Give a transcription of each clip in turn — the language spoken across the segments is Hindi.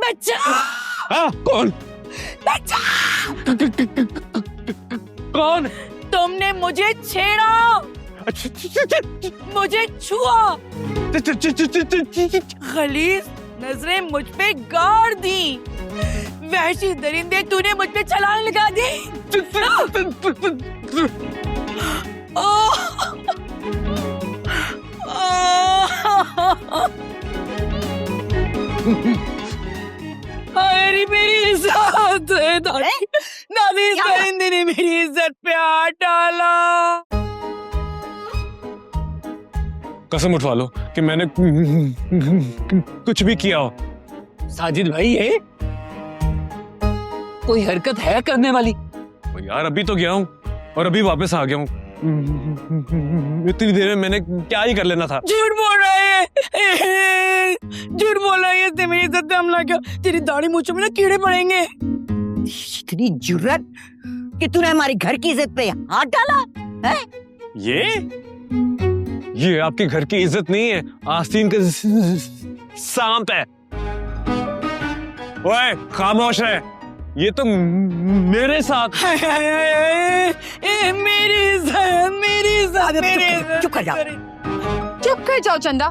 बच्चा। हाँ, कौन? बच्चा। कौन? तुमने मुझे छेड़ा, मुझे छुआ, खलीस नजरें मुझ पे गाड़ दी, वहशी दरिंदे तूने मुझ पे छलांग लगा दी। अरे मेरी इज्जत, दादी इस दरिंदे ने मेरी इज्जत पे हाथ डाला। कसम उठवा लो कि मैंने कुछ भी किया हो। साजिद भाई, ये कोई हरकत है करने वाली? यार अभी तो गया हूँ और अभी वापस आ गया हूँ। इतनी देर में मैंने क्या ही कर लेना था। झूठ बोल रहे हैं, झूठ बोल रहे हैं। इसने मेरी इज्जत पे हमला किया। तेरी दाढ़ी मूंछों में ना कीड़े पड़ेंगे। इतनी जुर्रत कि तूने हमारी घर की इज्जत पे हाथ डाला है? ये आपके घर की इज्जत नहीं है, आस्तीन का सांप है। ओए खामोश है, ये तो मेरे साथ। मेरी इज्जत, मेरी इज्जत, मेरी इज्जत। चुप कर जाओ। चुप कर जाओ चंदा,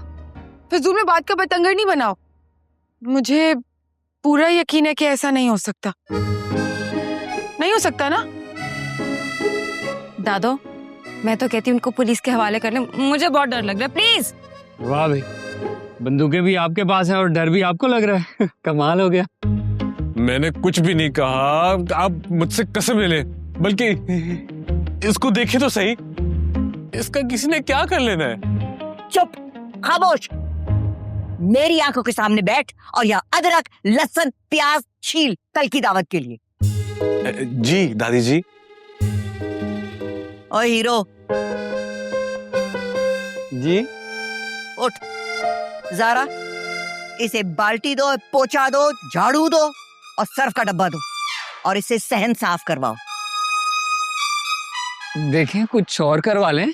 फिजूल में बात का बतंगड़ नहीं बनाओ। मुझे पूरा यकीन है कि ऐसा नहीं हो सकता। नहीं हो सकता ना? दादो, मैं तो कहती हूँ उनको पुलिस के हवाले कर ले, मुझे बहुत डर लग रहा है। प्लीज। वाह भाई, बंदूकें भी आपके पास हैं और डर भी आपको लग रहा है। कमाल हो गया। मैंने कुछ भी नहीं कहा, आप मुझसे कसम ले लें। बल्कि इसको देखे तो सही, इसका किसी ने क्या कर लेना है। चुप, खामोश। मेरी आंखों के सामने बैठ और यहाँ अदरक, लहसुन, प्याज छील कल की दावत के लिए। जी दादी जी। ओ हीरो जी। उठ, ज़ारा इसे बाल्टी दो, पोछा दो, झाड़ू दो और सर्फ का डब्बा दो और इसे सहन साफ करवाओ। देखें कुछ और करवा लें।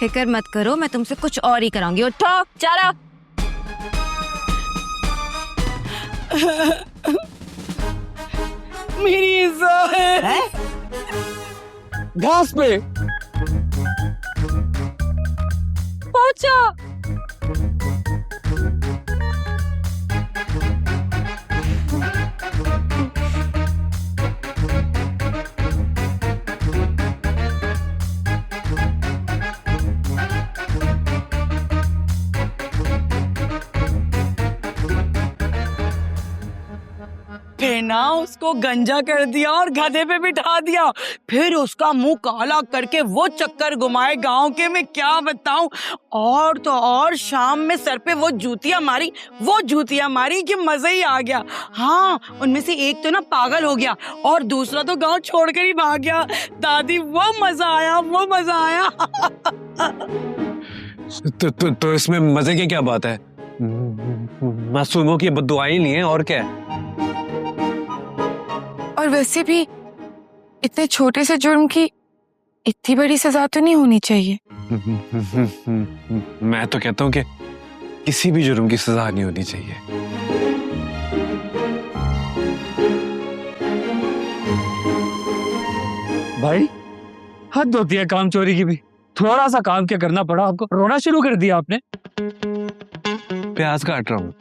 फिक्र मत करो, मैं तुमसे कुछ और ही कराऊंगी। उठो, चलो। मेरी इज्जत है? घास पे पहुंचो। फिर ना उसको गंजा कर दिया और गधे पे बिठा दिया। फिर उसका मुंह काला करके वो चक्कर घुमाए गांव के, मैं क्या बताऊं। और तो और शाम में सर पे वो जूतियां मारी कि मजा ही आ गया। हाँ, उनमें से एक तो ना पागल हो गया और दूसरा तो गांव छोड़कर ही भाग गया। दादी वो मजा आया। तो इसमें मजे की क्या बात है? मासूमों की बद्दुआएं ली हैं और क्या है? और वैसे भी इतने छोटे से जुर्म की इतनी बड़ी सजा तो नहीं होनी चाहिए। मैं तो कहता हूँ कि किसी भी जुर्म की सजा नहीं होनी चाहिए। भाई, हद होती है काम चोरी की भी। थोड़ा सा काम क्या करना पड़ा आपको, रोना शुरू कर दिया आपने। प्याज काट रहा हूँ,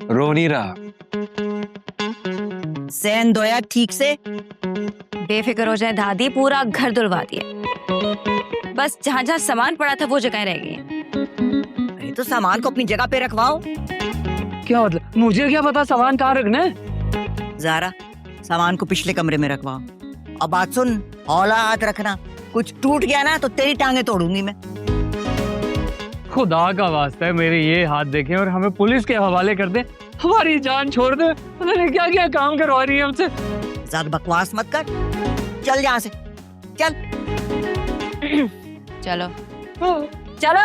रो नहीं रहा। सहन धोया ठीक से? बेफिक्र हो जाए दादी, पूरा घर धुलवा दिया। बस जहाँ जहाँ सामान पड़ा था वो जगह रह गई है। अरे तो सामान को अपनी जगह पे रखवाओ। क्या मतलब? मुझे क्या पता सामान कहाँ रखना है। ज़ारा, सामान को पिछले कमरे में रखवाओ। और बात सुन, हौला हाथ रखना, कुछ टूट गया ना तो तेरी टांगे तोड़ूंगी मैं। खुदा का वास्ता है, मेरे ये हाथ देखें और हमें पुलिस के हवाले कर दे, हमारी जान छोड़ दे। उन्होंने क्या क्या काम करवा रही है हमसे। ज्यादा बकवास मत कर, चल यहाँ से, चल। चलो चलो।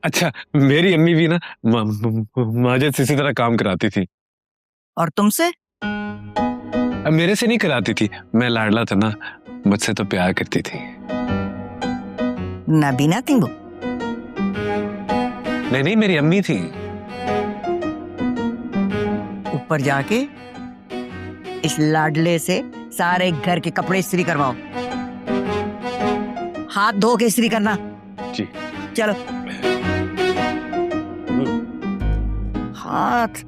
अच्छा, मेरी अम्मी भी ना माजिद से इसी तरह काम कराती थी। और तुमसे? अब मेरे से नहीं कराती थी, मैं लाडला था ना, मुझसे तो प्यार करती थी। नबीना तिंगो। नहीं नहीं, मेरी अम्मी थी। ऊपर जाके इस लाडले से सारे घर के कपड़े इस्त्री करवाओ। हाथ धो के इस्त्री करना। जी। चलो। हाथ।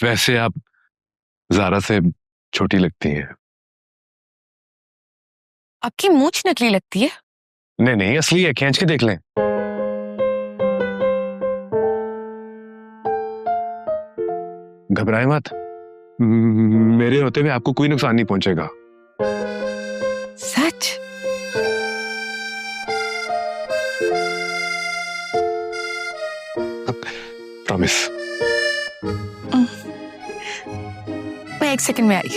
वैसे आप ज़ारा से छोटी लगती हैं। आपकी मूंछ नकली लगती है। नहीं नहीं, असली है, खींच के देख लें। घबराए मत, मेरे होते हुए आपको कोई नुकसान नहीं पहुंचेगा। सच? प्रॉमिस। मैं 1 सेकंड में आई।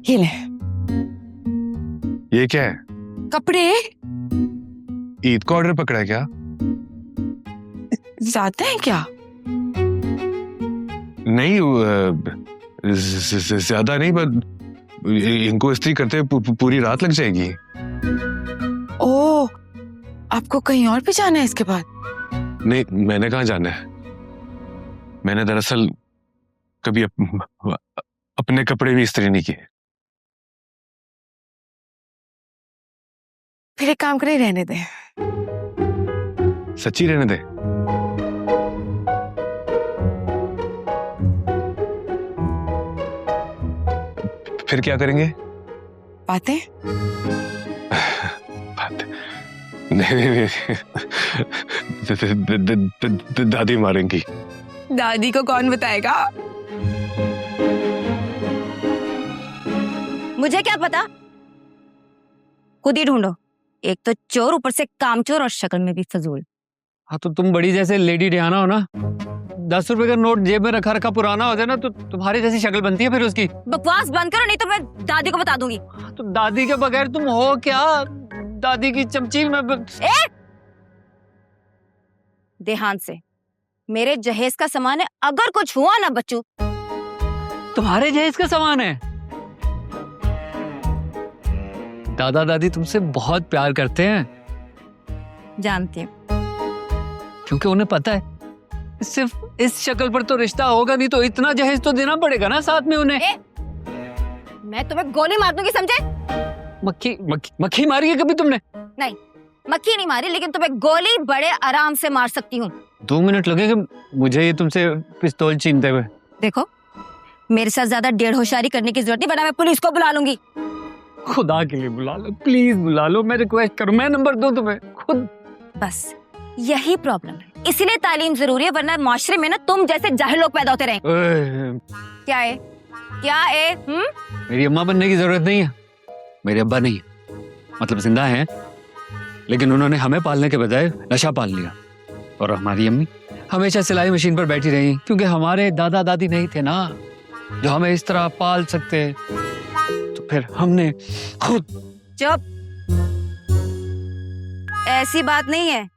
ये ले। ये क्या है? कपड़े। ईद का ऑर्डर पकड़ा है क्या? ज्यादा है क्या? नहीं, ज्यादा नहीं, पर इनको इस्त्री करते पूरी रात लग जाएगी। ओह, आपको कहीं और भी जाना है इसके बाद? नहीं, मैंने कहाँ जाना है। मैंने दरअसल कभी अपने कपड़े भी इस्त्री नहीं किए। फिर एक काम करें, रहने दें। सच्ची रहने दे। फिर क्या करेंगे? बातें। बात नहीं, दादी मारेंगी। दादी को कौन बताएगा? मुझे क्या पता, खुद ही ढूंढो। एक तो चोर, ऊपर से कामचोर और शक्ल में भी फजूल। हाँ तो तुम बड़ी जैसे लेडी डियाना हो ना। 10 रुपए का नोट जेब में रखा रखा पुराना हो जाए ना तो तुम्हारी जैसी शक्ल बनती है फिर उसकी। बकवास बंद करो, नहीं तो मैं दादी को बता दूंगी। तो दादी के बगैर तुम हो क्या? दादी की चमची में देहांत से मेरे जहेज का सामान है, अगर कुछ हुआ ना बच्चू। तुम्हारे जहेज का सामान है? दादा दादी तुमसे बहुत प्यार करते हैं। जानती हूँ। क्योंकि उन्हें पता है सिर्फ इस शक्ल पर तो रिश्ता होगा नहीं, तो इतना जहेज तो देना पड़ेगा ना साथ में उन्हें। मैं तुम्हें गोली मार दूंगी, समझे? मक्खी मारी है कभी तुमने? नहीं, मक्खी नहीं मारी, लेकिन तुम्हें गोली बड़े आराम से मार सकती हूँ। 2 मिनट लगेंगे मुझे ये तुमसे पिस्तौल छीनते हुए। देखो, मेरे साथ ज्यादा डेढ़ होशियारी करने की जरूरत नहीं, वरना मैं पुलिस को बुला लूंगी। खुदा के लिए बुला लो, प्लीज बुला लो, मैं रिक्वेस्ट करूं, मैं नंबर दूं तुम्हें खुद। बस यही प्रॉब्लम है, इसीलिए तालीम जरूरी है, वरना माशरे में ना तुम जैसे जाहिल लोग पैदा होते रहे। क्या है? क्या है? मेरी अम्मा बनने की जरूरत नहीं है। मेरे अब्बा नहीं है, मतलब जिंदा हैं, लेकिन उन्होंने हमें पालने के बजाय नशा पाल लिया। और हमारी अम्मी हमेशा सिलाई मशीन पर बैठी रही, क्योंकि हमारे दादा दादी नहीं थे ना जो हमें इस तरह पाल सकते। तो फिर हमने खुद। चुप, ऐसी बात नहीं है।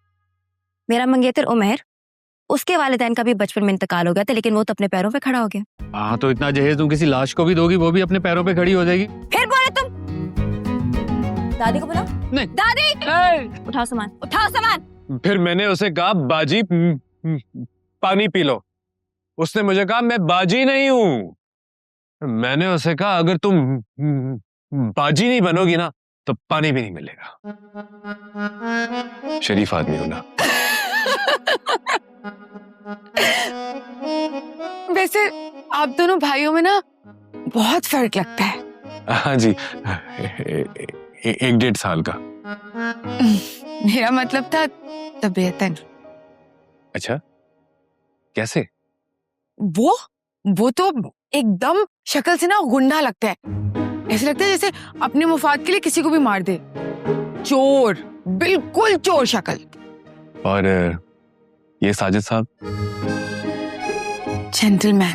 मेरा मंगेतर उमर, उसके वालिदैन का भी बचपन में इंतकाल हो गया था, लेकिन वो तो अपने पैरों पे खड़ा हो गया। हाँ तो इतना जहेज तुम किसी लाश को भी दोगी, वो भी अपने पैरों पे खड़ी हो जाएगी। फिर बोले तुम। दादी को बुलाओ। नहीं। दादी, उठाओ सामान, उठाओ सामान। फिर मैंने उसे कहा, बाजी पानी पी लो। उसने मुझे कहा, मैं बाजी नहीं हूं। मैंने उसे कहा, अगर तुम बाजी नहीं बनोगी ना तो पानी भी नहीं मिलेगा। शरीफ आदमी हो ना। वैसे आप दोनों भाइयों में ना बहुत फर्क लगता है। हाँ जी, 1-1.5 साल का। मेरा मतलब था तबीयतन। अच्छा, कैसे? वो तो एकदम शक्ल से ना गुंडा लगता है। ऐसे लगता है जैसे अपने मुफाद के लिए किसी को भी मार दे। चोर, बिल्कुल चोर शक्ल। और ये साजिद साहब? जेंटलमैन।